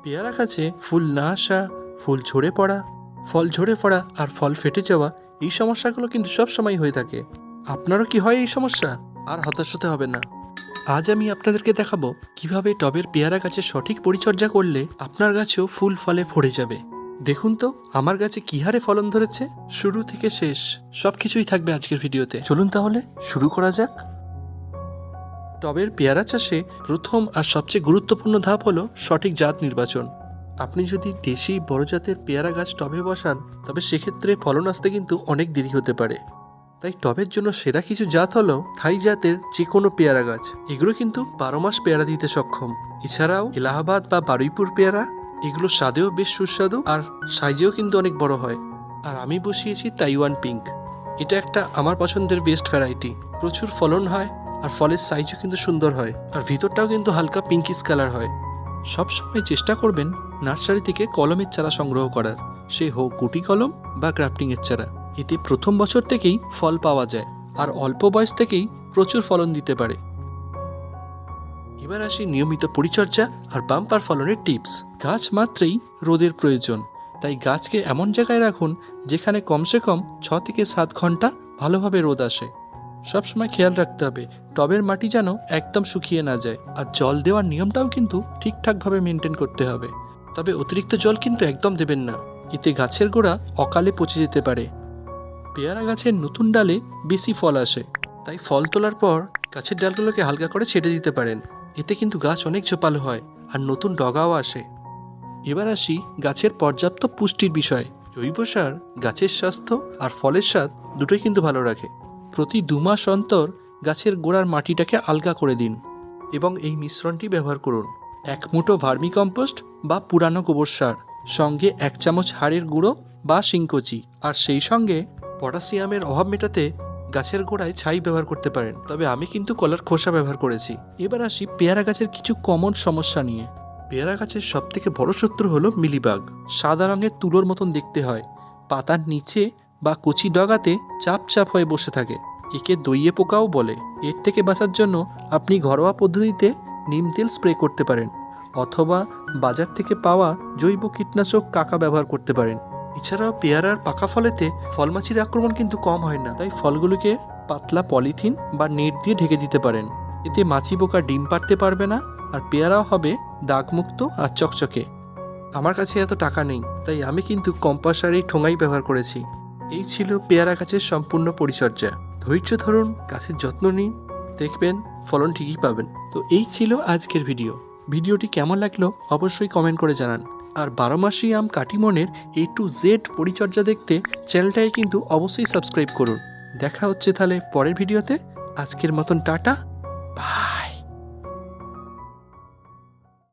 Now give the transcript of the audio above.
পেয়ারা গাছে ফুল না আসা, ফুল ঝরে পড়া, ফল ঝরে পড়া আর ফল ফেটে যাওয়া, এই সমস্যাগুলো কিন্তু সব সময় হয়ে থাকে। আপনারও কি হয় এই সমস্যা? আর হতাশ হতে হবে না। আজ আমি আপনাদেরকে দেখাবো কিভাবে টবের পেয়ারা গাছের সঠিক পরিচর্যা করলে আপনার গাছেও ফুল ফলে ভরে যাবে। দেখুন তো আমার গাছে কি হারে ফলন ধরেছে। শুরু থেকে শেষ সবকিছুই থাকবে আজকের ভিডিওতে। চলুন তাহলে শুরু করা যাক। টবের পেয়ারা চাষে প্রথম আর সবচেয়ে গুরুত্বপূর্ণ ধাপ হলো সঠিক জাত নির্বাচন। আপনি যদি দেশি বড় জাতের পেয়ারা গাছ টবে বসান, তবে সেক্ষেত্রে ফলন আসতে কিন্তু অনেক দেরি হতে পারে। তাই টবের জন্য সেরা কিছু জাত হলো থাই জাতের যে কোনো পেয়ারা গাছ। এগুলো কিন্তু 12 মাস পেয়ারা দিতে সক্ষম। এছাড়াও এলাহাবাদ বা বারুইপুর পেয়ারা, এগুলো স্বাদেও বেশ সুস্বাদু আর সাইজেও কিন্তু অনেক বড় হয়। আর আমি বসিয়েছি তাইওয়ান পিঙ্ক। এটা একটা আমার পছন্দের বেস্ট ভ্যারাইটি। প্রচুর ফলন হয় আর ফলের সাইজও কিন্তু সুন্দর হয়, আর ভিতরটাও কিন্তু হালকা পিঙ্কিশ কালার হয়। সবসময় চেষ্টা করবেন নার্সারি থেকে কলমের চারা সংগ্রহ করার, সে হোক গুটি কলম বা ক্রাফটিংয়ের চারা। এতে প্রথম বছর থেকেই ফল পাওয়া যায় আর অল্প বয়স থেকেই প্রচুর ফলন দিতে পারে। এবার আসি নিয়মিত পরিচর্যা আর বাম্পার ফলনের টিপস। গাছ মাত্রেই রোদের প্রয়োজন, তাই গাছকে এমন জায়গায় রাখুন যেখানে কমসে কম 6 থেকে 7 ঘন্টা ভালোভাবে রোদ আসে। সবসময় খেয়াল রাখতে হবে টবের মাটি যেন একদম শুকিয়ে না যায়, আর জল দেওয়ার নিয়মটাও কিন্তু ঠিকঠাকভাবে মেনটেন করতে হবে। তবে অতিরিক্ত জল কিন্তু একদম দেবেন না, এতে গাছের গোড়া অকালে পচে যেতে পারে। পেয়ারা গাছের নতুন ডালে বেশি ফল আসে, তাই ফল তোলার পর গাছের ডালগুলোকে হালকা করে ছেটে দিতে পারেন। এতে কিন্তু গাছ অনেক ঝোপালো হয় আর নতুন ডগাও আসে। এবার আসি গাছের পর্যাপ্ত পুষ্টির বিষয়। জৈব সার গাছের স্বাস্থ্য আর ফলের স্বাদ দুটোই কিন্তু ভালো রাখে। প্রতি 2 মাস অন্তর গাছের গোড়ার মাটিটাকে আলগা করে দিন এবং এই মিশ্রণটি ব্যবহার করুন। 1 মুঠো ভার্মি কম্পোস্ট বা পুরানো গোবর সার, সঙ্গে 1 চামচ হাড়ের গুঁড়ো বা শিংকুচি, আর সেই সঙ্গে পটাশিয়ামের অভাব মেটাতে গাছের গোড়ায় ছাই ব্যবহার করতে পারেন, তবে আমি কিন্তু কলার খোসা ব্যবহার করেছি। এবার আসি পেয়ারা গাছের কিছু কমন সমস্যা নিয়ে। পেয়ারা গাছের সবথেকে বড় শত্রু হলো মিলিবাগ। সাদা রঙের তুলোর মতন দেখতে হয়, পাতার নিচে বা কচি ডগাতে চাপ চাপ হয়ে বসে থাকে। একে দইয়ে পোকাও বলে। এর থেকে বাঁচার জন্য আপনি ঘরোয়া পদ্ধতিতে নিম তেল স্প্রে করতে পারেন, অথবা বাজার থেকে পাওয়া জৈব কীটনাশক কাকা ব্যবহার করতে পারেন। এছাড়াও পেয়ারার পাকা ফলেতে ফলমাছির আক্রমণ কিন্তু কম হয় না, তাই ফলগুলোকে পাতলা পলিথিন বা নেট দিয়ে ঢেকে দিতে পারেন। এতে মাছি পোকা ডিম পাড়তে পারবে না, আর পেয়ারাও হবে দাগমুক্ত আর চকচকে। আমার কাছে এত টাকা নেই, তাই আমি কিন্তু কম্পোস্টারের ঠোঙাই ব্যবহার করেছি। এই ছিল পেয়ারা গাছের সম্পূর্ণ পরিচর্যা। ধৈর্য ধরুন, গাছের যত্ন নিন, দেখবেন ফলন ঠিকই পাবেন। তো এই ছিল আজকের ভিডিওটি কেমন লাগলো অবশ্যই কমেন্ট করে জানান। আর 12 মাসি আম কাটিমনের A to Z পরিচর্যা দেখতে চ্যানেলটাকে কিন্তু অবশ্যই সাবস্ক্রাইব করুন। দেখা হচ্ছে তাহলে পরের ভিডিওতে। আজকের মতন টাটা, বাই।